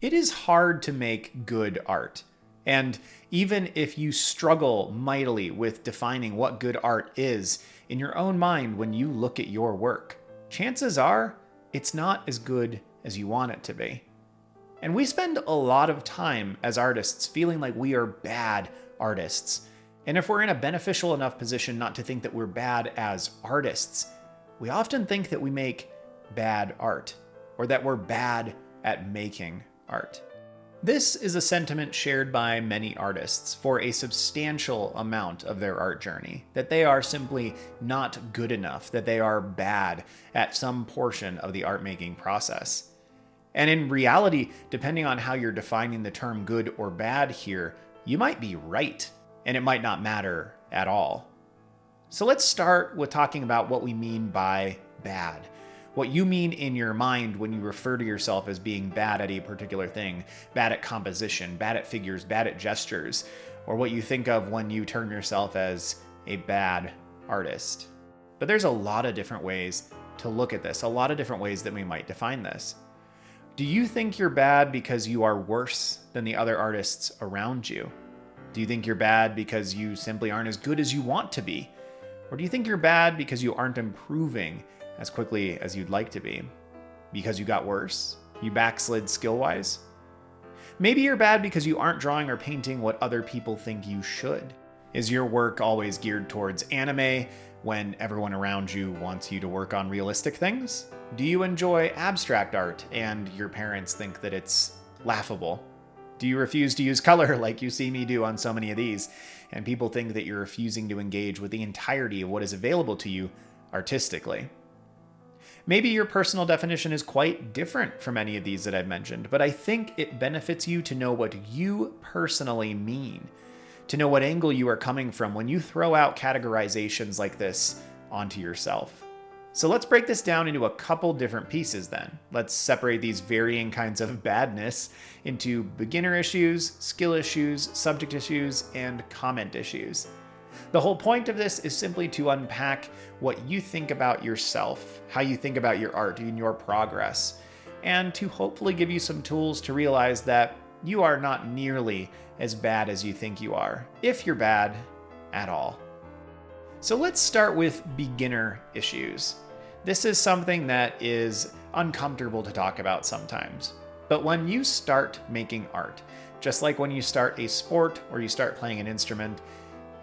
It is hard to make good art. And even if you struggle mightily with defining what good art is in your own mind when you look at your work, chances are it's not as good as you want it to be. And we spend a lot of time as artists feeling like we are bad artists. And if we're in a beneficial enough position not to think that we're bad as artists, we often think that we make bad art, or that we're bad at making art. This is a sentiment shared by many artists for a substantial amount of their art journey, that they are simply not good enough, that they are bad at some portion of the art making process. And in reality, depending on how you're defining the term good or bad here, you might be right, and it might not matter at all. So let's start with talking about what we mean by bad. What you mean in your mind when you refer to yourself as being bad at a particular thing, bad at composition, bad at figures, bad at gestures, or what you think of when you term yourself as a bad artist. But there's a lot of different ways to look at this, a lot of different ways that we might define this. Do you think you're bad because you are worse than the other artists around you? Do you think you're bad because you simply aren't as good as you want to be? Or do you think you're bad because you aren't improving as quickly as you'd like to be? Because you got worse? You backslid skill-wise? Maybe you're bad because you aren't drawing or painting what other people think you should. Is your work always geared towards anime when everyone around you wants you to work on realistic things? Do you enjoy abstract art and your parents think that it's laughable? Do you refuse to use color like you see me do on so many of these, and people think that you're refusing to engage with the entirety of what is available to you artistically? Maybe your personal definition is quite different from any of these that I've mentioned, but I think it benefits you to know what you personally mean, to know what angle you are coming from when you throw out categorizations like this onto yourself. So let's break this down into a couple different pieces then. Let's separate these varying kinds of badness into beginner issues, skill issues, subject issues, and comment issues. The whole point of this is simply to unpack what you think about yourself, how you think about your art and your progress, and to hopefully give you some tools to realize that you are not nearly as bad as you think you are, if you're bad at all. So let's start with beginner issues. This is something that is uncomfortable to talk about sometimes. But when you start making art, just like when you start a sport or you start playing an instrument,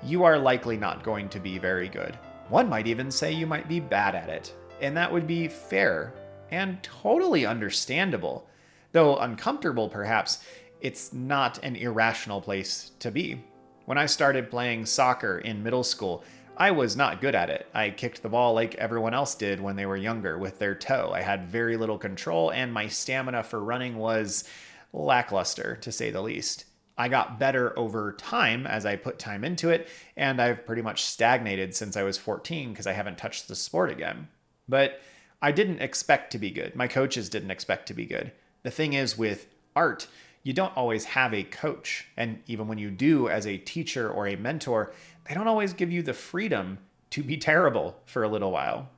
you are likely not going to be very good. One might even say you might be bad at it, and that would be fair and totally understandable. Though uncomfortable perhaps, it's not an irrational place to be. When I started playing soccer in middle school, I was not good at it. I kicked the ball like everyone else did when they were younger with their toe. I had very little control, and my stamina for running was lackluster, to say the least. I got better over time as I put time into it, and I've pretty much stagnated since I was 14 because I haven't touched the sport again. But I didn't expect to be good. My coaches didn't expect to be good. The thing is, with art, you don't always have a coach. And even when you do as a teacher or a mentor, they don't always give you the freedom to be terrible for a little while.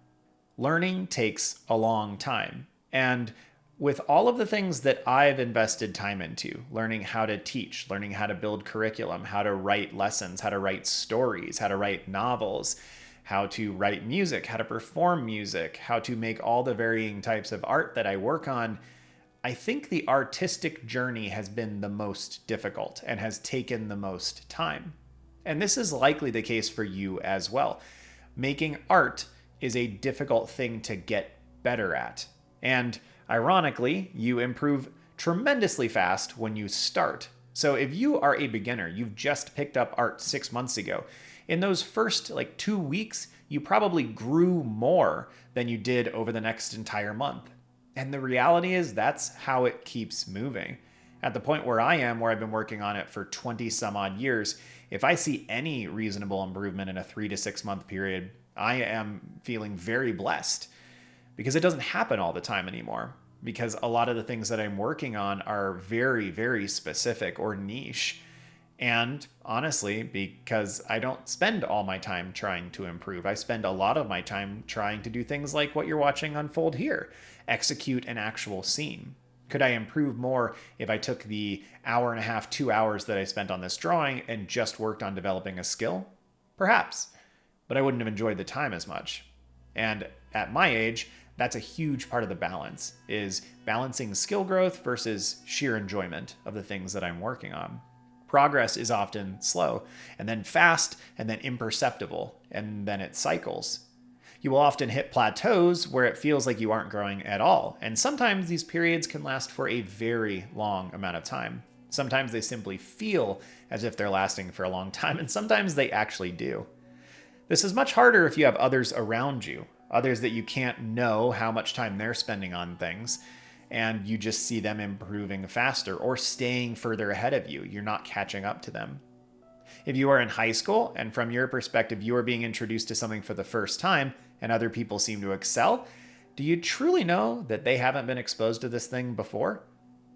Learning takes a long time. And with all of the things that I've invested time into, learning how to teach, learning how to build curriculum, how to write lessons, how to write stories, how to write novels, how to write music, how to perform music, how to make all the varying types of art that I work on, I think the artistic journey has been the most difficult and has taken the most time. And this is likely the case for you as well. Making art is a difficult thing to get better at. And ironically, you improve tremendously fast when you start. So if you are a beginner, you've just picked up art 6 months ago, in those first 2 weeks, you probably grew more than you did over the next entire month. And the reality is that's how it keeps moving. At the point where I am, where I've been working on it for 20 some odd years, if I see any reasonable improvement in a 3 to 6 month period, I am feeling very blessed, because it doesn't happen all the time anymore. Because a lot of the things that I'm working on are very, very specific or niche. And honestly, because I don't spend all my time trying to improve, I spend a lot of my time trying to do things like what you're watching unfold here, execute an actual scene. Could I improve more if I took the hour and a half, 2 hours that I spent on this drawing and just worked on developing a skill? Perhaps, but I wouldn't have enjoyed the time as much. And at my age, that's a huge part of the balance, is balancing skill growth versus sheer enjoyment of the things that I'm working on. Progress is often slow, and then fast, and then imperceptible, and then it cycles. You will often hit plateaus where it feels like you aren't growing at all, and sometimes these periods can last for a very long amount of time. Sometimes they simply feel as if they're lasting for a long time, and sometimes they actually do. This is much harder if you have others around you, others that you can't know how much time they're spending on things, and you just see them improving faster or staying further ahead of you. You're not catching up to them. If you are in high school and from your perspective you are being introduced to something for the first time and other people seem to excel, do you truly know that they haven't been exposed to this thing before?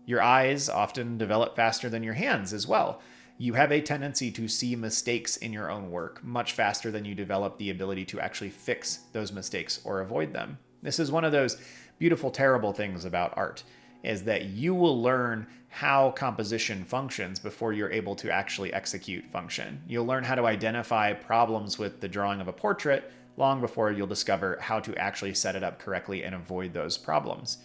Your eyes often develop faster than your hands as well. You have a tendency to see mistakes in your own work much faster than you develop the ability to actually fix those mistakes or avoid them. This is one of those beautiful, terrible things about art, is that you will learn how composition functions before you're able to actually execute function. You'll learn how to identify problems with the drawing of a portrait long before you'll discover how to actually set it up correctly and avoid those problems.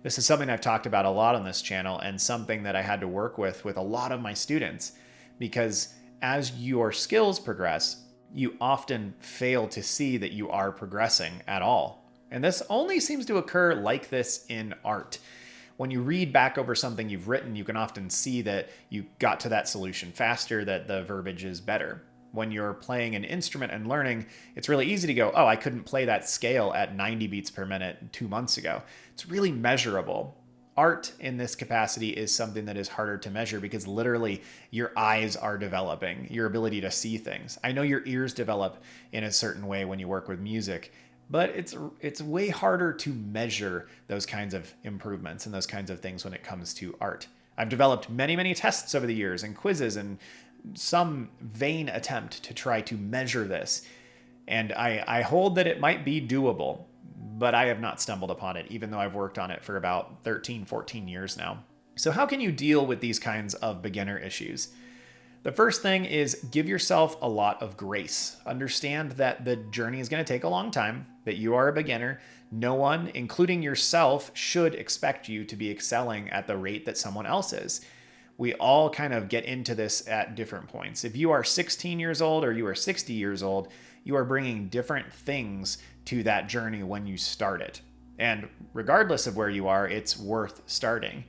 This is something I've talked about a lot on this channel and something that I had to work with a lot of my students, because as your skills progress, you often fail to see that you are progressing at all. And this only seems to occur like this in art. When you read back over something you've written, you can often see that you got to that solution faster, that the verbiage is better. When you're playing an instrument and learning, it's really easy to go, oh, I couldn't play that scale at 90 beats per minute 2 months ago. It's really measurable. Art in this capacity is something that is harder to measure because literally your eyes are developing, your ability to see things. I know your ears develop in a certain way when you work with music, but it's way harder to measure those kinds of improvements and those kinds of things when it comes to art. I've developed many, many tests over the years and quizzes and some vain attempt to try to measure this. And I hold that it might be doable, but I have not stumbled upon it, even though I've worked on it for about 13, 14 years now. So how can you deal with these kinds of beginner issues? The first thing is give yourself a lot of grace. Understand that the journey is going to take a long time, that you are a beginner. No one, including yourself, should expect you to be excelling at the rate that someone else is. We all kind of get into this at different points. If you are 16 years old or you are 60 years old, you are bringing different things to that journey when you start it. And regardless of where you are, it's worth starting.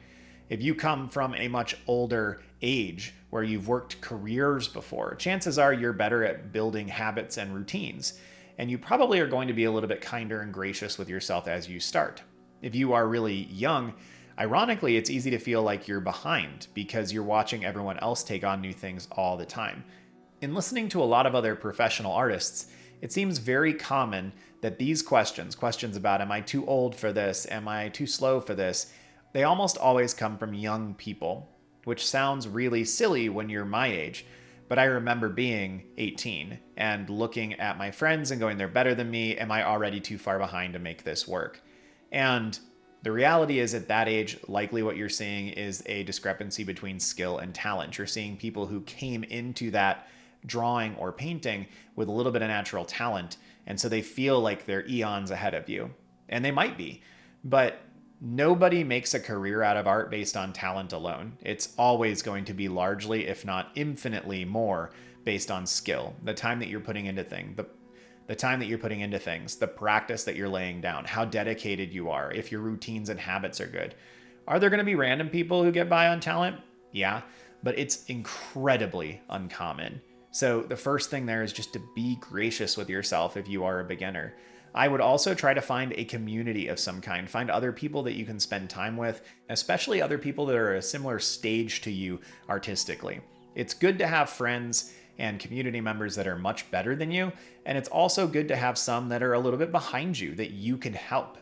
If you come from a much older age where you've worked careers before, chances are you're better at building habits and routines. And you probably are going to be a little bit kinder and gracious with yourself as you start. If you are really young, ironically, it's easy to feel like you're behind because you're watching everyone else take on new things all the time. In listening to a lot of other professional artists, it seems very common that these questions about am I too old for this, am I too slow for this, they almost always come from young people, which sounds really silly when you're my age. But I remember being 18 and looking at my friends and going, they're better than me. Am I already too far behind to make this work? And the reality is at that age, likely what you're seeing is a discrepancy between skill and talent. You're seeing people who came into that drawing or painting with a little bit of natural talent. And so they feel like they're eons ahead of you. And they might be, but nobody makes a career out of art based on talent alone. It's always going to be largely, if not infinitely more, based on skill. The time that you're putting into things, the time that you're putting into things, the practice that you're laying down, how dedicated you are, if your routines and habits are good. Are there going to be random people who get by on talent? Yeah, but it's incredibly uncommon. So the first thing there is just to be gracious with yourself if you are a beginner. I would also try to find a community of some kind. Find other people that you can spend time with, especially other people that are at a similar stage to you artistically. It's good to have friends and community members that are much better than you, and it's also good to have some that are a little bit behind you that you can help.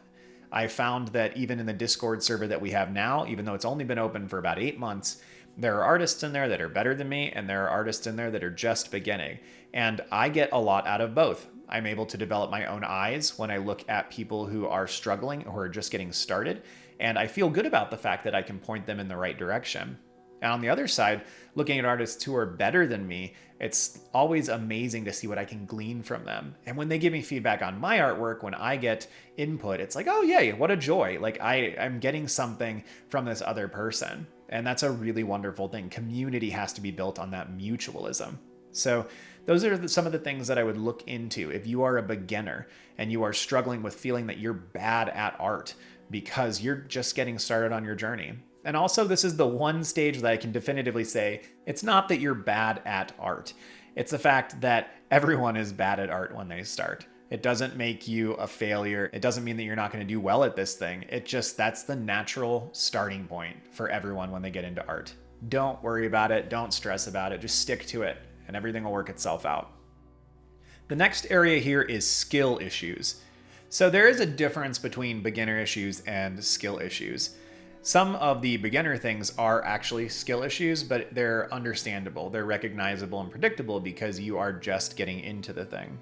I found that even in the Discord server that we have now, even though it's only been open for about 8 months, there are artists in there that are better than me, and there are artists in there that are just beginning. And I get a lot out of both. I'm able to develop my own eyes when I look at people who are struggling or are just getting started. And I feel good about the fact that I can point them in the right direction. And on the other side, looking at artists who are better than me, it's always amazing to see what I can glean from them. And when they give me feedback on my artwork, when I get input, it's like, oh, yay, what a joy. Like I'm getting something from this other person. And that's a really wonderful thing. Community has to be built on that mutualism. So those are some of the things that I would look into if you are a beginner and you are struggling with feeling that you're bad at art because you're just getting started on your journey. And also, this is the one stage that I can definitively say it's not that you're bad at art. It's the fact that everyone is bad at art when they start. It doesn't make you a failure. It doesn't mean that you're not going to do well at this thing. That's the natural starting point for everyone when they get into art. Don't worry about it. Don't stress about it. Just stick to it and everything will work itself out. The next area here is skill issues. So there is a difference between beginner issues and skill issues. Some of the beginner things are actually skill issues, but they're understandable. They're recognizable and predictable because you are just getting into the thing.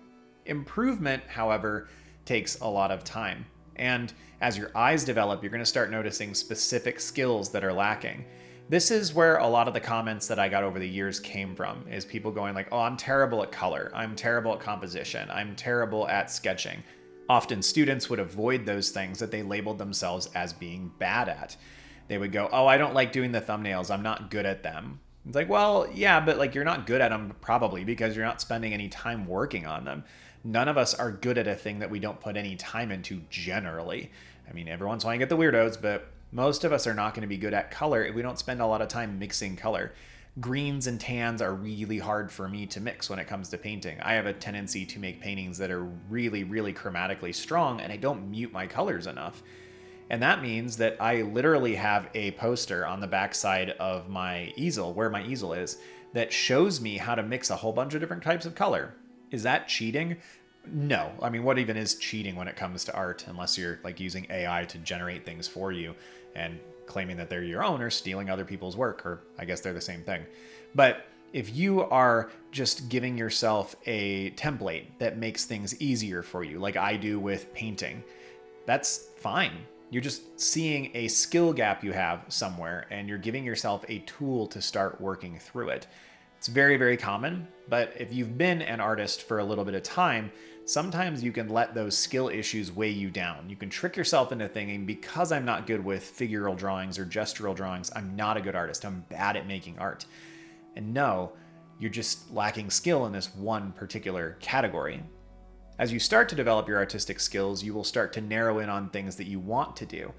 Improvement, however, takes a lot of time. And as your eyes develop, you're going to start noticing specific skills that are lacking. This is where a lot of the comments that I got over the years came from, is people going like, oh, I'm terrible at color. I'm terrible at composition. I'm terrible at sketching. Often students would avoid those things that they labeled themselves as being bad at. They would go, oh, I don't like doing the thumbnails. I'm not good at them. It's like, well, yeah, but like you're not good at them probably because you're not spending any time working on them. None of us are good at a thing that we don't put any time into generally. I mean, every once in a while you get the weirdos, but most of us are not going to be good at color if we don't spend a lot of time mixing color. Greens and tans are really hard for me to mix when it comes to painting. I have a tendency to make paintings that are really, really chromatically strong, and I don't mute my colors enough. And that means that I literally have a poster on the backside of my easel, where my easel is, that shows me how to mix a whole bunch of different types of color. Is that cheating? No. I mean, what even is cheating when it comes to art, unless you're like using AI to generate things for you and claiming that they're your own or stealing other people's work, or I guess they're the same thing. But if you are just giving yourself a template that makes things easier for you, like I do with painting, that's fine. You're just seeing a skill gap you have somewhere and you're giving yourself a tool to start working through it. It's very, very common, but if you've been an artist for a little bit of time, sometimes you can let those skill issues weigh you down. You can trick yourself into thinking, because I'm not good with figural drawings or gestural drawings, I'm not a good artist. I'm bad at making art. And no, you're just lacking skill in this one particular category. As you start to develop your artistic skills, you will start to narrow in on things that you want to do,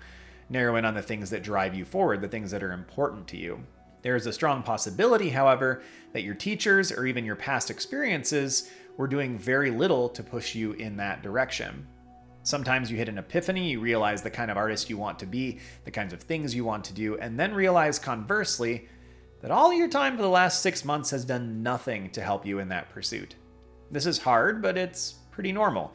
narrow in on the things that drive you forward, the things that are important to you. There is a strong possibility, however, that your teachers or even your past experiences were doing very little to push you in that direction. Sometimes you hit an epiphany, you realize the kind of artist you want to be, the kinds of things you want to do, and then realize conversely that all your time for the last 6 months has done nothing to help you in that pursuit. This is hard, but it's pretty normal.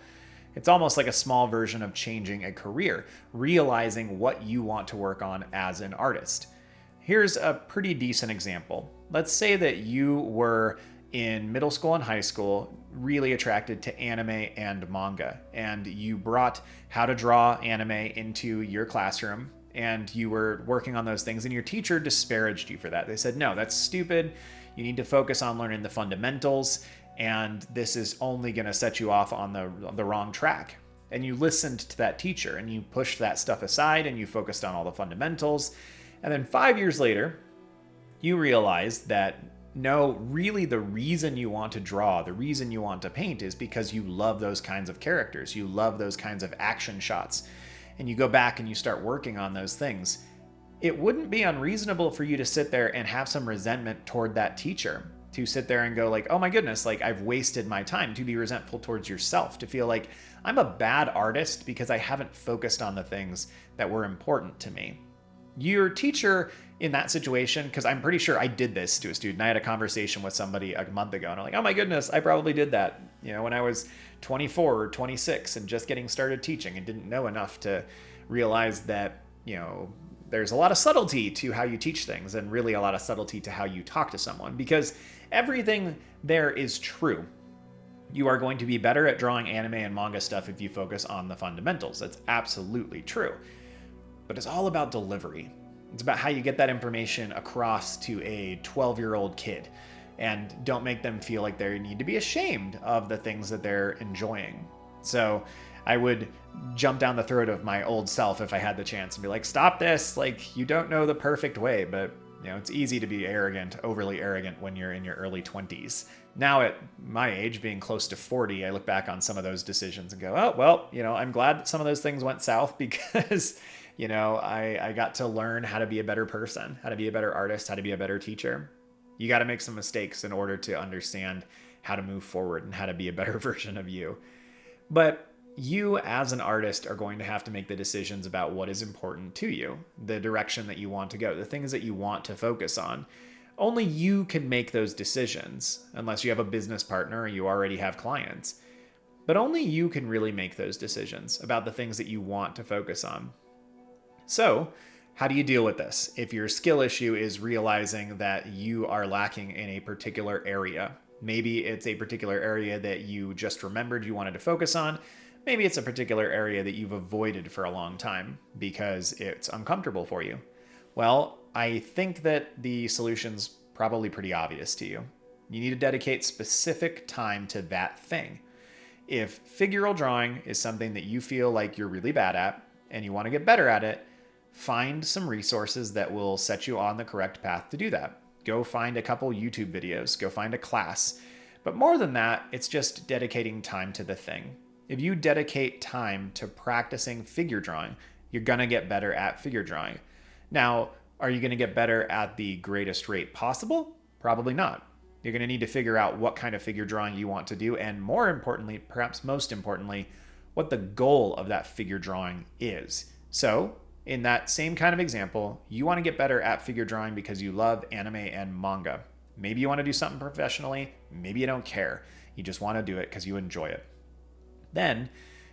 It's almost like a small version of changing a career, realizing what you want to work on as an artist. Here's a pretty decent example. Let's say that you were in middle school and high school really attracted to anime and manga, and you brought how to draw anime into your classroom, and you were working on those things, and your teacher disparaged you for that. They said, no, that's stupid. You need to focus on learning the fundamentals, and this is only going to set you off on the wrong track. And you listened to that teacher, and you pushed that stuff aside, and you focused on all the fundamentals. And then 5 years later, you realized that no, really the reason you want to draw, the reason you want to paint is because you love those kinds of characters. You love those kinds of action shots. And you go back and you start working on those things. It wouldn't be unreasonable for you to sit there and have some resentment toward that teacher, to sit there and go like, oh my goodness, like I've wasted my time, to be resentful towards yourself, to feel like I'm a bad artist because I haven't focused on the things that were important to me. Your teacher in that situation, because I'm pretty sure I did this to a student. I had a conversation with somebody a month ago and I'm like, oh my goodness, I probably did that, when I was 24 or 26 and just getting started teaching and didn't know enough to realize that, there's a lot of subtlety to how you teach things and really a lot of subtlety to how you talk to someone, because everything there is true. You are going to be better at drawing anime and manga stuff if you focus on the fundamentals. That's absolutely true. but it's all about delivery. It's about how you get that information across to a 12-year-old kid and don't make them feel like they need to be ashamed of the things that they're enjoying. So I would jump down the throat of my old self if I had the chance and be like, stop this. Like, you don't know the perfect way, but it's easy to be arrogant, overly arrogant when you're in your early 20s. Now at my age, being close to 40, I look back on some of those decisions and go, oh, well, I'm glad that some of those things went south because, I got to learn how to be a better person, how to be a better artist, how to be a better teacher. You got to make some mistakes in order to understand how to move forward and how to be a better version of you. But you as an artist are going to have to make the decisions about what is important to you, the direction that you want to go, the things that you want to focus on. Only you can make those decisions, unless you have a business partner or you already have clients. But only you can really make those decisions about the things that you want to focus on. So, how do you deal with this? If your skill issue is realizing that you are lacking in a particular area, maybe it's a particular area that you just remembered you wanted to focus on. Maybe it's a particular area that you've avoided for a long time because it's uncomfortable for you. Well, I think that the solution's probably pretty obvious to you. You need to dedicate specific time to that thing. If figural drawing is something that you feel like you're really bad at and you want to get better at it, find some resources that will set you on the correct path to do that. Go find a couple YouTube videos, go find a class. But more than that, it's just dedicating time to the thing. If you dedicate time to practicing figure drawing, you're going to get better at figure drawing. Now, are you going to get better at the greatest rate possible? Probably not. You're going to need to figure out what kind of figure drawing you want to do, and more importantly, perhaps most importantly, what the goal of that figure drawing is. So, in that same kind of example, you want to get better at figure drawing because you love anime and manga. Maybe you want to do something professionally, maybe you don't care. You just want to do it because you enjoy it. Then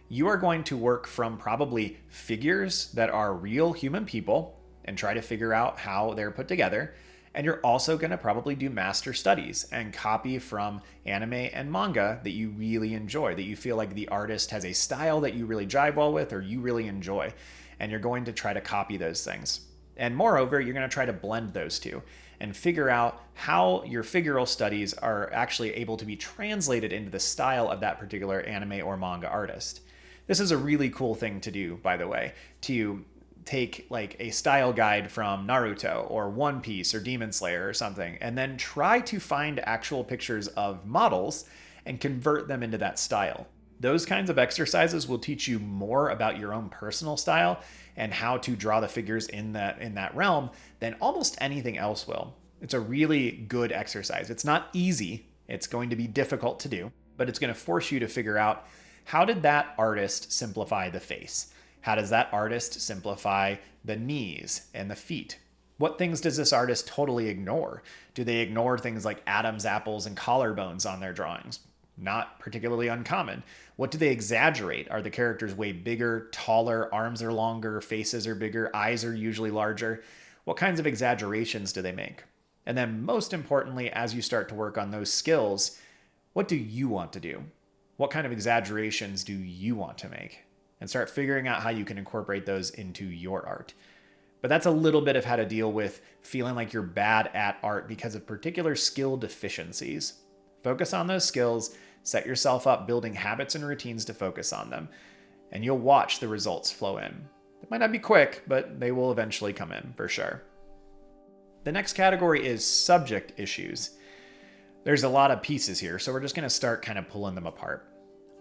you are going to work from probably figures that are real human people and try to figure out how they're put together. And you're also going to probably do master studies and copy from anime and manga that you really enjoy, that you feel like the artist has a style that you really jive well with or you really enjoy. And you're going to try to copy those things. And moreover, you're going to try to blend those two and figure out how your figural studies are actually able to be translated into the style of that particular anime or manga artist. This is a really cool thing to do, by the way, to take like a style guide from Naruto or One Piece or Demon Slayer or something, and then try to find actual pictures of models and convert them into that style. Those kinds of exercises will teach you more about your own personal style and how to draw the figures in that realm than almost anything else will. It's a really good exercise. It's not easy. It's going to be difficult to do, but it's going to force you to figure out, how did that artist simplify the face? How does that artist simplify the knees and the feet? What things does this artist totally ignore? Do they ignore things like Adam's apples and collarbones on their drawings? Not particularly uncommon. What do they exaggerate? Are the characters way bigger, taller, arms are longer, faces are bigger, eyes are usually larger? What kinds of exaggerations do they make? And then most importantly, as you start to work on those skills, what do you want to do? What kind of exaggerations do you want to make? And start figuring out how you can incorporate those into your art. But that's a little bit of how to deal with feeling like you're bad at art because of particular skill deficiencies. Focus on those skills, set yourself up building habits and routines to focus on them, and you'll watch the results flow in. It might not be quick, but they will eventually come in for sure. The next category is subject issues. There's a lot of pieces here, so we're just going to start kind of pulling them apart.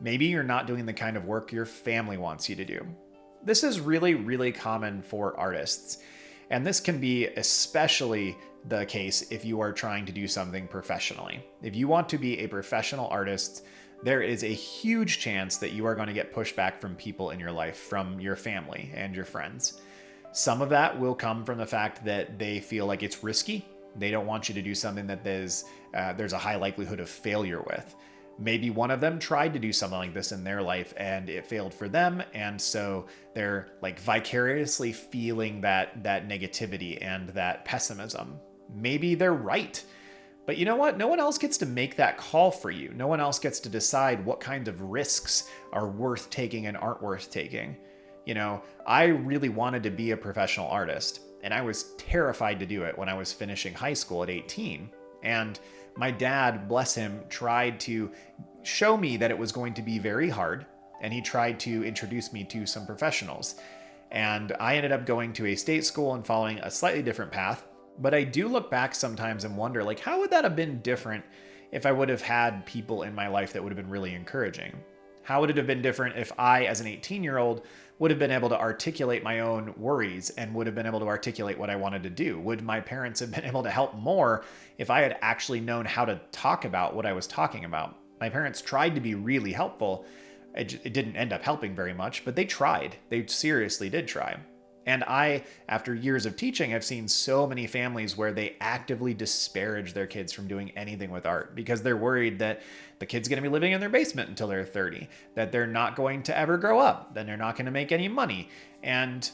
Maybe you're not doing the kind of work your family wants you to do. This is really, really common for artists. And this can be especially the case if you are trying to do something professionally. If you want to be a professional artist, there is a huge chance that you are going to get pushback from people in your life, from your family and your friends. Some of that will come from the fact that they feel like it's risky. They don't want you to do something that there's a high likelihood of failure with. Maybe one of them tried to do something like this in their life and it failed for them. And so they're like vicariously feeling that negativity and that pessimism. Maybe they're right. But you know what? No one else gets to make that call for you. No one else gets to decide what kinds of risks are worth taking and aren't worth taking. I really wanted to be a professional artist, and I was terrified to do it when I was finishing high school at 18. And my dad, bless him, tried to show me that it was going to be very hard, and he tried to introduce me to some professionals. And I ended up going to a state school and following a slightly different path. But I do look back sometimes and wonder, like, how would that have been different if I would have had people in my life that would have been really encouraging? How would it have been different if I, as an 18-year-old, would have been able to articulate my own worries and would have been able to articulate what I wanted to do? Would my parents have been able to help more if I had actually known how to talk about what I was talking about? My parents tried to be really helpful. It didn't end up helping very much, but they tried. They seriously did try. And after years of teaching, I've seen so many families where they actively disparage their kids from doing anything with art because they're worried that the kid's going to be living in their basement until they're 30, that they're not going to ever grow up, then they're not going to make any money. And,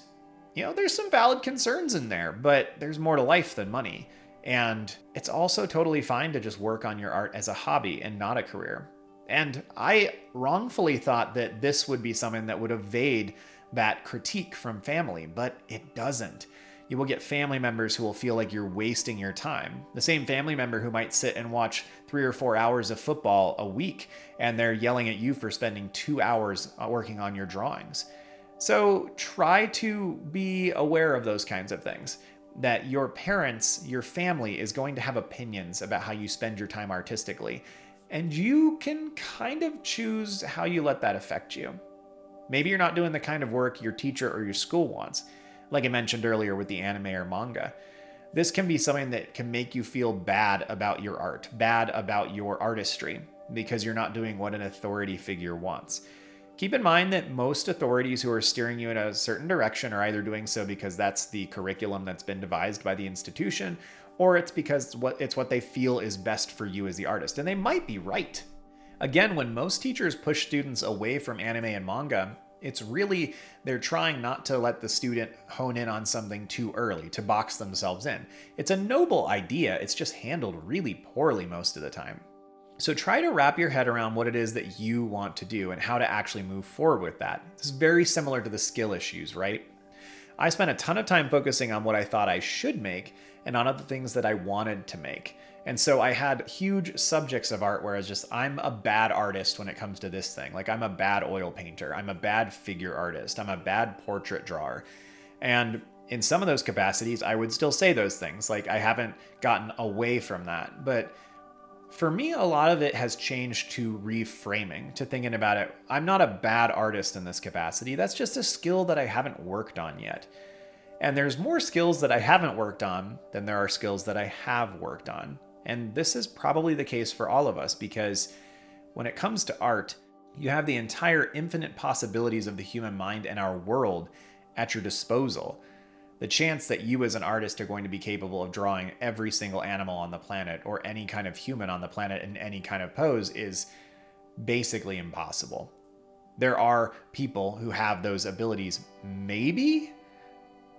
there's some valid concerns in there, but there's more to life than money. And it's also totally fine to just work on your art as a hobby and not a career. And I wrongfully thought that this would be something that would evade that critique from family, but it doesn't. You will get family members who will feel like you're wasting your time. The same family member who might sit and watch 3 or 4 hours of football a week, and they're yelling at you for spending 2 hours working on your drawings. So try to be aware of those kinds of things. That your parents, your family is going to have opinions about how you spend your time artistically, and you can kind of choose how you let that affect you. Maybe you're not doing the kind of work your teacher or your school wants, like I mentioned earlier with the anime or manga. This can be something that can make you feel bad about your art, bad about your artistry, because you're not doing what an authority figure wants. Keep in mind that most authorities who are steering you in a certain direction are either doing so because that's the curriculum that's been devised by the institution, or it's because it's what they feel is best for you as the artist, and they might be right. Again, when most teachers push students away from anime and manga, it's really they're trying not to let the student hone in on something too early, to box themselves in. It's a noble idea, it's just handled really poorly most of the time. So try to wrap your head around what it is that you want to do and how to actually move forward with that. This is very similar to the skill issues, right? I spent a ton of time focusing on what I thought I should make and on other things that I wanted to make. And so I had huge subjects of art where I'm a bad artist when it comes to this thing. Like I'm a bad oil painter, I'm a bad figure artist, I'm a bad portrait drawer. And in some of those capacities, I would still say those things. Like I haven't gotten away from that. But for me, a lot of it has changed to reframing, to thinking about it. I'm not a bad artist in this capacity. That's just a skill that I haven't worked on yet. And there's more skills that I haven't worked on than there are skills that I have worked on. And this is probably the case for all of us because when it comes to art, you have the entire infinite possibilities of the human mind and our world at your disposal. The chance that you as an artist are going to be capable of drawing every single animal on the planet or any kind of human on the planet in any kind of pose is basically impossible. There are people who have those abilities, maybe,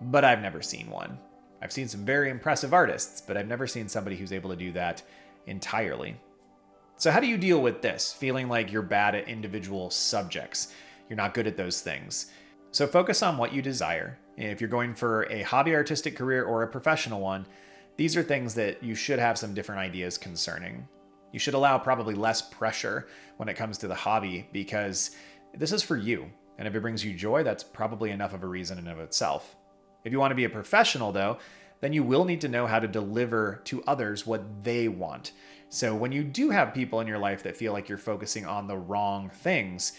but I've never seen one. I've seen some very impressive artists, but I've never seen somebody who's able to do that entirely. So how do you deal with this? Feeling like you're bad at individual subjects. You're not good at those things. So focus on what you desire. If you're going for a hobby artistic career or a professional one, these are things that you should have some different ideas concerning. You should allow probably less pressure when it comes to the hobby because this is for you. And if it brings you joy, that's probably enough of a reason in and of itself. If you want to be a professional, though, then you will need to know how to deliver to others what they want. So when you do have people in your life that feel like you're focusing on the wrong things,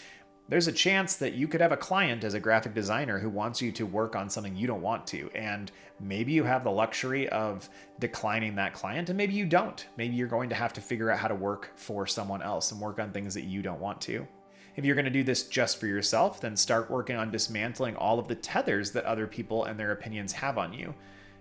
there's a chance that you could have a client as a graphic designer who wants you to work on something you don't want to. And maybe you have the luxury of declining that client, and maybe you don't. Maybe you're going to have to figure out how to work for someone else and work on things that you don't want to. If you're going to do this just for yourself, then start working on dismantling all of the tethers that other people and their opinions have on you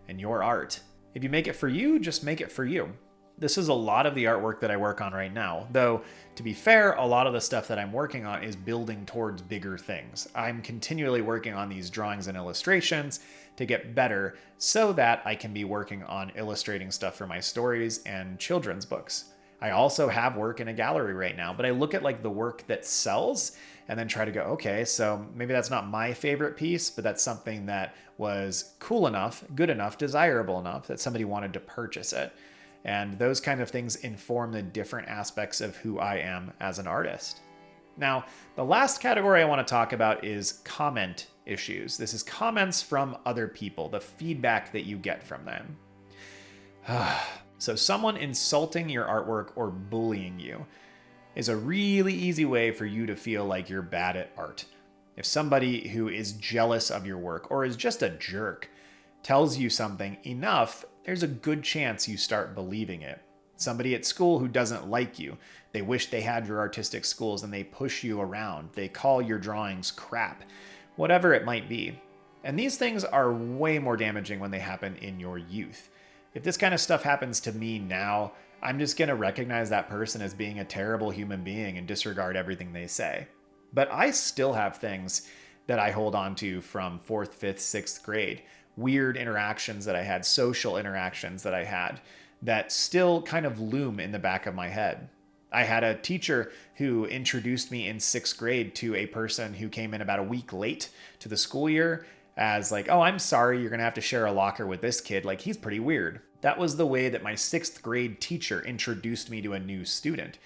and your art. If you make it for you, just make it for you. This is a lot of the artwork that I work on right now, though to be fair, a lot of the stuff that I'm working on is building towards bigger things. I'm continually working on these drawings and illustrations to get better so that I can be working on illustrating stuff for my stories and children's books. I also have work in a gallery right now, but I look at like the work that sells and then try to go, okay, so maybe that's not my favorite piece, but that's something that was cool enough, good enough, desirable enough that somebody wanted to purchase it. And those kind of things inform the different aspects of who I am as an artist. Now, the last category I want to talk about is comment issues. This is comments from other people, the feedback that you get from them. So someone insulting your artwork or bullying you is a really easy way for you to feel like you're bad at art. If somebody who is jealous of your work or is just a jerk tells you something enough, there's a good chance you start believing it. Somebody at school who doesn't like you, they wish they had your artistic skills and they push you around. They call your drawings crap, whatever it might be. And these things are way more damaging when they happen in your youth. If this kind of stuff happens to me now, I'm just going to recognize that person as being a terrible human being and disregard everything they say. But I still have things that I hold on to from 4th, 5th, 6th grade. Weird interactions that I had, social interactions that I had that still kind of loom in the back of my head. I had a teacher who introduced me in 6th grade to a person who came in about a week late to the school year as like, oh, I'm sorry, you're going to have to share a locker with this kid. Like, he's pretty weird. That was the way that my 6th grade teacher introduced me to a new student.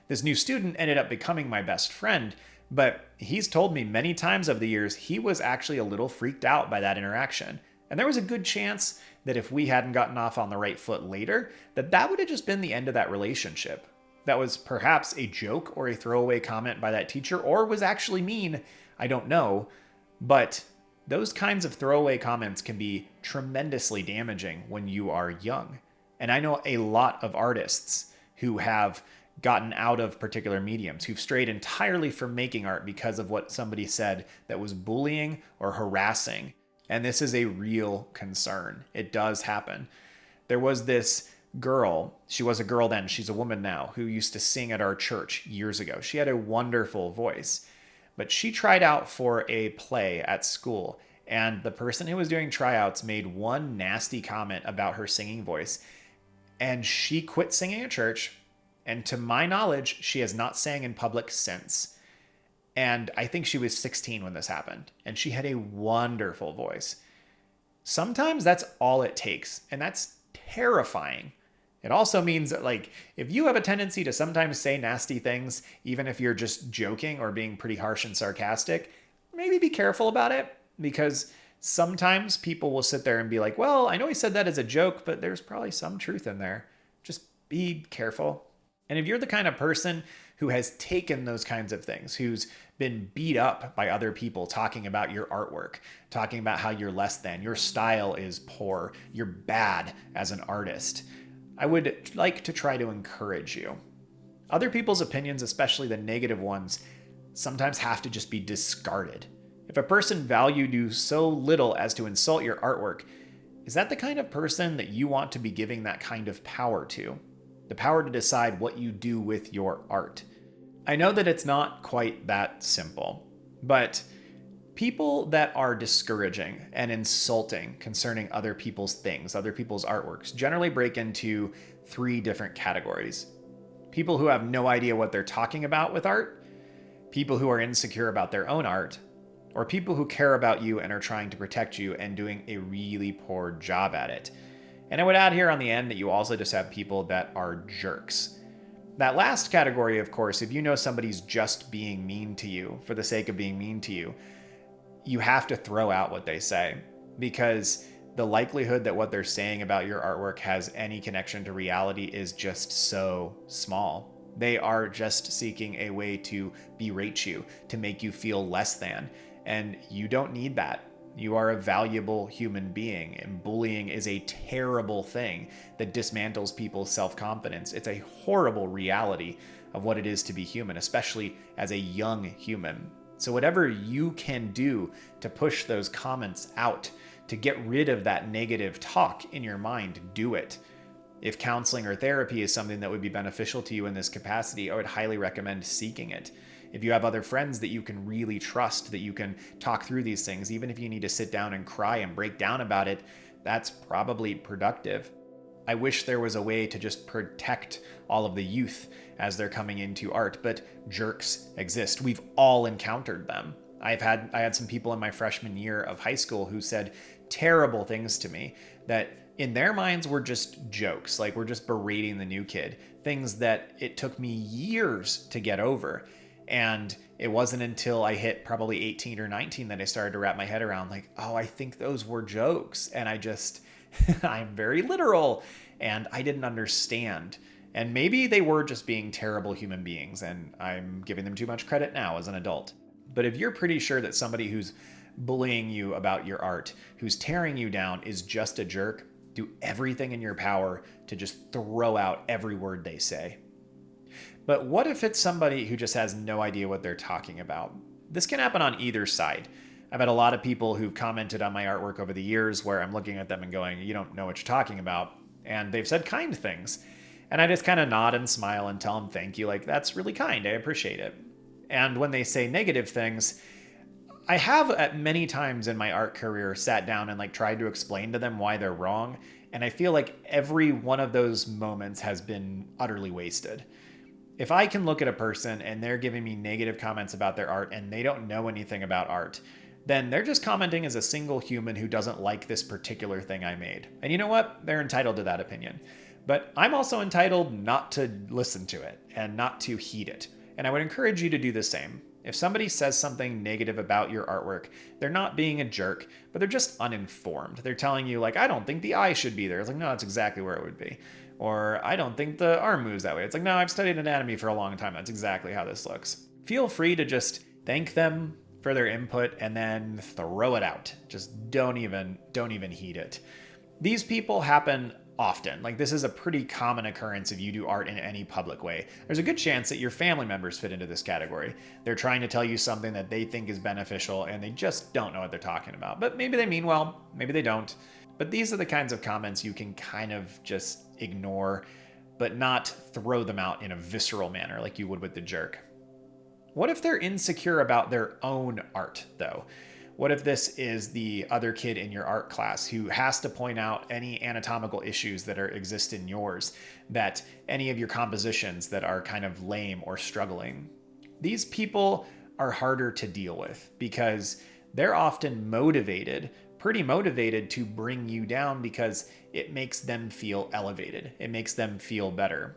This new student ended up becoming my best friend, but he's told me many times over the years he was actually a little freaked out by that interaction. And there was a good chance that if we hadn't gotten off on the right foot later, that would have just been the end of that relationship. That was perhaps a joke or a throwaway comment by that teacher, or was actually mean. I don't know. But those kinds of throwaway comments can be tremendously damaging when you are young. And I know a lot of artists who have gotten out of particular mediums, who've strayed entirely from making art because of what somebody said that was bullying or harassing. And this is a real concern. It does happen. There was this girl, she was a girl then, she's a woman now, who used to sing at our church years ago. She had a wonderful voice, but she tried out for a play at school. And the person who was doing tryouts made one nasty comment about her singing voice. And she quit singing at church. And to my knowledge, she has not sang in public since. And I think she was 16 when this happened. And she had a wonderful voice. Sometimes that's all it takes. And that's terrifying. It also means that, like, if you have a tendency to sometimes say nasty things, even if you're just joking or being pretty harsh and sarcastic, maybe be careful about it. Because sometimes people will sit there and be like, well, I know he said that as a joke, but there's probably some truth in there. Just be careful. And if you're the kind of person who has taken those kinds of things, who's been beat up by other people talking about your artwork, talking about how you're less than, your style is poor, you're bad as an artist, I would like to try to encourage you. Other people's opinions, especially the negative ones, sometimes have to just be discarded. If a person valued you so little as to insult your artwork, is that the kind of person that you want to be giving that kind of power to? The power to decide what you do with your art. I know that it's not quite that simple, but people that are discouraging and insulting concerning other people's things, other people's artworks, generally break into 3 different categories. People who have no idea what they're talking about with art, people who are insecure about their own art, or people who care about you and are trying to protect you and doing a really poor job at it. And I would add here on the end that you also just have people that are jerks. That last category, of course, if you know somebody's just being mean to you for the sake of being mean to you, you have to throw out what they say, because the likelihood that what they're saying about your artwork has any connection to reality is just so small. They are just seeking a way to berate you, to make you feel less than, and you don't need that. You are a valuable human being, and bullying is a terrible thing that dismantles people's self-confidence. It's a horrible reality of what it is to be human, especially as a young human. So whatever you can do to push those comments out, to get rid of that negative talk in your mind, do it. If counseling or therapy is something that would be beneficial to you in this capacity, I would highly recommend seeking it. If you have other friends that you can really trust, that you can talk through these things, even if you need to sit down and cry and break down about it, that's probably productive. I wish there was a way to just protect all of the youth as they're coming into art, but jerks exist. We've all encountered them. I had some people in my freshman year of high school who said terrible things to me that in their minds were just jokes, like we're just berating the new kid, things that it took me years to get over. And it wasn't until I hit probably 18 or 19 that I started to wrap my head around like, oh, I think those were jokes. And I'm very literal and I didn't understand. And maybe they were just being terrible human beings and I'm giving them too much credit now as an adult. But if you're pretty sure that somebody who's bullying you about your art, who's tearing you down is just a jerk, do everything in your power to just throw out every word they say. But what if it's somebody who just has no idea what they're talking about? This can happen on either side. I've had a lot of people who've commented on my artwork over the years where I'm looking at them and going, you don't know what you're talking about. And they've said kind things. And I just kind of nod and smile and tell them thank you. Like, that's really kind. I appreciate it. And when they say negative things, I have at many times in my art career sat down and like tried to explain to them why they're wrong. And I feel like every one of those moments has been utterly wasted. If I can look at a person and they're giving me negative comments about their art and they don't know anything about art, then they're just commenting as a single human who doesn't like this particular thing I made. And you know what? They're entitled to that opinion. But I'm also entitled not to listen to it and not to heed it. And I would encourage you to do the same. If somebody says something negative about your artwork, they're not being a jerk, but they're just uninformed. They're telling you like, I don't think the eye should be there. It's like, no, that's exactly where it would be. Or I don't think the arm moves that way. It's like, no, I've studied anatomy for a long time. That's exactly how this looks. Feel free to just thank them for their input and then throw it out. Just don't even heed it. These people happen often. Like, this is a pretty common occurrence if you do art in any public way. There's a good chance that your family members fit into this category. They're trying to tell you something that they think is beneficial and they just don't know what they're talking about. But maybe they mean well, maybe they don't. But these are the kinds of comments you can kind of just ignore, but not throw them out in a visceral manner like you would with the jerk. What if they're insecure about their own art, though? What if this is the other kid in your art class who has to point out any anatomical issues that exist in yours, that any of your compositions that are kind of lame or struggling? These people are harder to deal with because they're often pretty motivated to bring you down because it makes them feel elevated. It makes them feel better.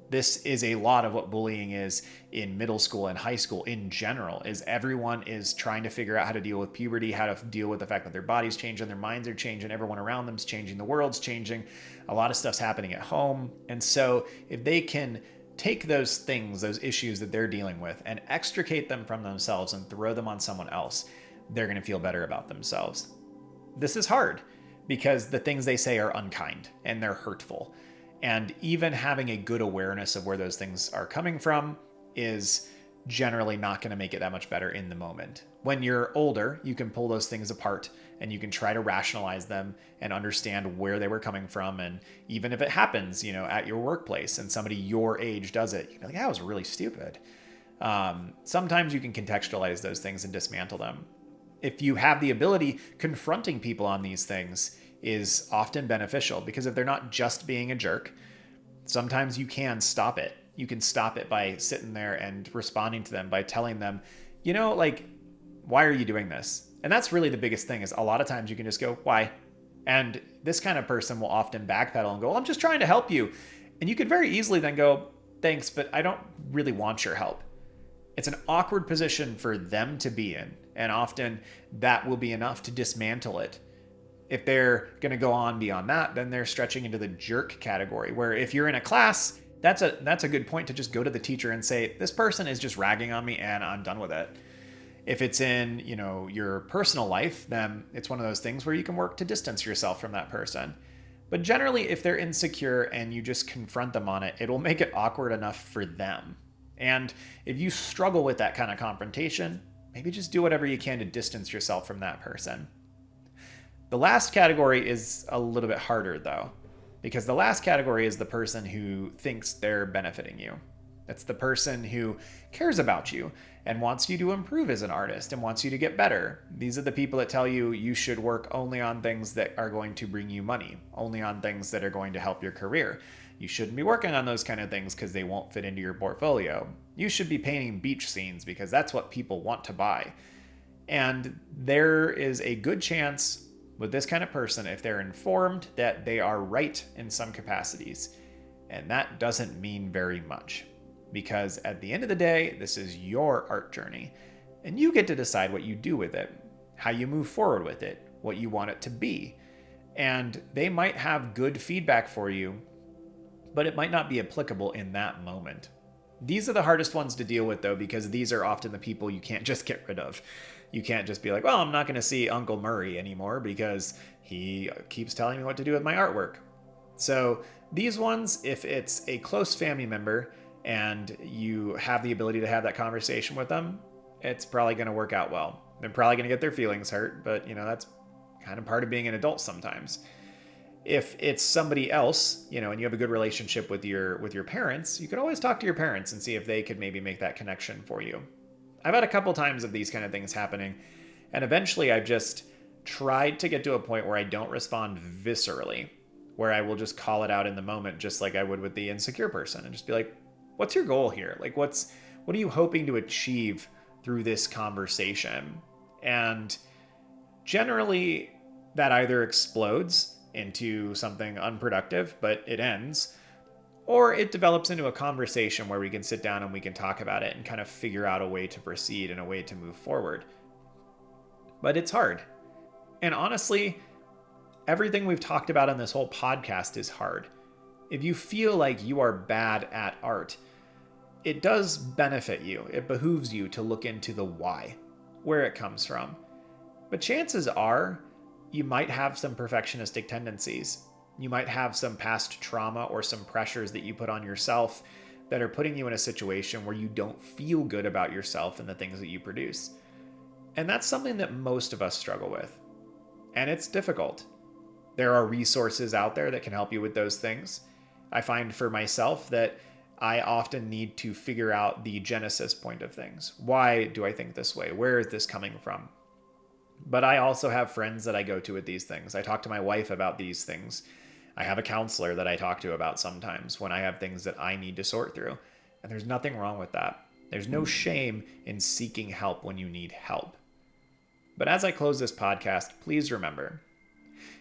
This is a lot of what bullying is in middle school and high school in general, is everyone is trying to figure out how to deal with puberty, how to deal with the fact that their bodies change and their minds are changing, everyone around them's changing, the world's changing, a lot of stuff's happening at home. And so if they can take those things, those issues that they're dealing with and extricate them from themselves and throw them on someone else, they're going to feel better about themselves. This is hard because the things they say are unkind and they're hurtful. And even having a good awareness of where those things are coming from is generally not going to make it that much better in the moment. When you're older, you can pull those things apart and you can try to rationalize them and understand where they were coming from. And even if it happens, at your workplace and somebody your age does it, you're like, that was really stupid. Sometimes you can contextualize those things and dismantle them. If you have the ability, confronting people on these things is often beneficial because if they're not just being a jerk, sometimes you can stop it. You can stop it by sitting there and responding to them by telling them, why are you doing this? And that's really the biggest thing, is a lot of times you can just go, why? And this kind of person will often backpedal and go, well, I'm just trying to help you. And you could very easily then go, thanks, but I don't really want your help. It's an awkward position for them to be in. And often that will be enough to dismantle it. If they're going to go on beyond that, then they're stretching into the jerk category, where if you're in a class, that's a good point to just go to the teacher and say, this person is just ragging on me and I'm done with it. If it's in, your personal life, then it's one of those things where you can work to distance yourself from that person. But generally, if they're insecure and you just confront them on it, it will make it awkward enough for them. And if you struggle with that kind of confrontation, maybe just do whatever you can to distance yourself from that person. The last category is a little bit harder, though, because the last category is the person who thinks they're benefiting you. It's the person who cares about you and wants you to improve as an artist and wants you to get better. These are the people that tell you you should work only on things that are going to bring you money, only on things that are going to help your career. You shouldn't be working on those kind of things because they won't fit into your portfolio. You should be painting beach scenes because that's what people want to buy. And there is a good chance with this kind of person, if they're informed, that they are right in some capacities. And that doesn't mean very much. Because at the end of the day, this is your art journey. And you get to decide what you do with it, how you move forward with it, what you want it to be. And they might have good feedback for you, but it might not be applicable in that moment. These are the hardest ones to deal with, though, because these are often the people you can't just get rid of. You can't just be like, well, I'm not going to see Uncle Murray anymore because he keeps telling me what to do with my artwork. So these ones, if it's a close family member and you have the ability to have that conversation with them, it's probably going to work out well. They're probably going to get their feelings hurt, but that's kind of part of being an adult sometimes. If it's somebody else, and you have a good relationship with your parents, you could always talk to your parents and see if they could maybe make that connection for you. I've had a couple times of these kind of things happening, and eventually I've just tried to get to a point where I don't respond viscerally, where I will just call it out in the moment, just like I would with the insecure person, and just be like, what's your goal here? Like, what are you hoping to achieve through this conversation? And generally that either explodes into something unproductive, but it ends, or it develops into a conversation where we can sit down and we can talk about it and kind of figure out a way to proceed and a way to move forward. But it's hard. And honestly, everything we've talked about in this whole podcast is hard. If you feel like you are bad at art, it does benefit you. It behooves you to look into the why, where it comes from. But chances are you might have some perfectionistic tendencies. You might have some past trauma or some pressures that you put on yourself that are putting you in a situation where you don't feel good about yourself and the things that you produce. And that's something that most of us struggle with. And it's difficult. There are resources out there that can help you with those things. I find for myself that I often need to figure out the genesis point of things. Why do I think this way? Where is this coming from? But I also have friends that I go to with these things. I talk to my wife about these things. I have a counselor that I talk to about sometimes when I have things that I need to sort through. And there's nothing wrong with that. There's no shame in seeking help when you need help. But as I close this podcast, please remember,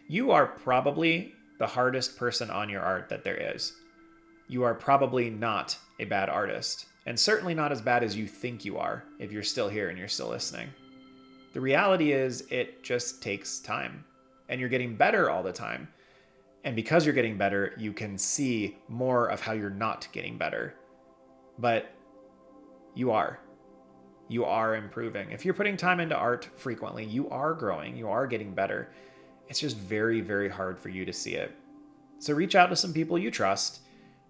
you are probably the hardest person on your art that there is. You are probably not a bad artist, and certainly not as bad as you think you are if you're still here and you're still listening. The reality is it just takes time, and you're getting better all the time. And because you're getting better, you can see more of how you're not getting better. But you are improving. If you're putting time into art frequently, you are growing, you are getting better. It's just very, very hard for you to see it. So reach out to some people you trust,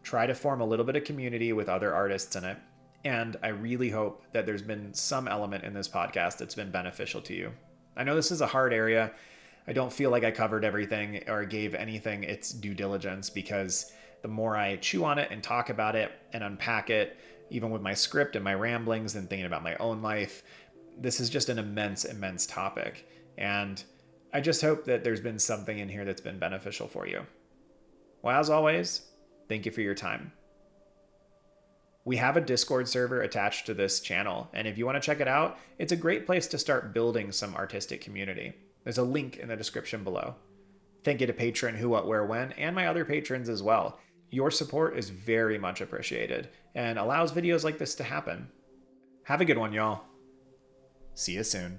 try to form a little bit of community with other artists in it. And I really hope that there's been some element in this podcast that's been beneficial to you. I know this is a hard area. I don't feel like I covered everything or gave anything its due diligence, because the more I chew on it and talk about it and unpack it, even with my script and my ramblings and thinking about my own life, this is just an immense, immense topic. And I just hope that there's been something in here that's been beneficial for you. Well, as always, thank you for your time. We have a Discord server attached to this channel, and if you want to check it out, it's a great place to start building some artistic community. There's a link in the description below. Thank you to Patreon Who, What, Where, When, and my other patrons as well. Your support is very much appreciated and allows videos like this to happen. Have a good one, y'all. See you soon.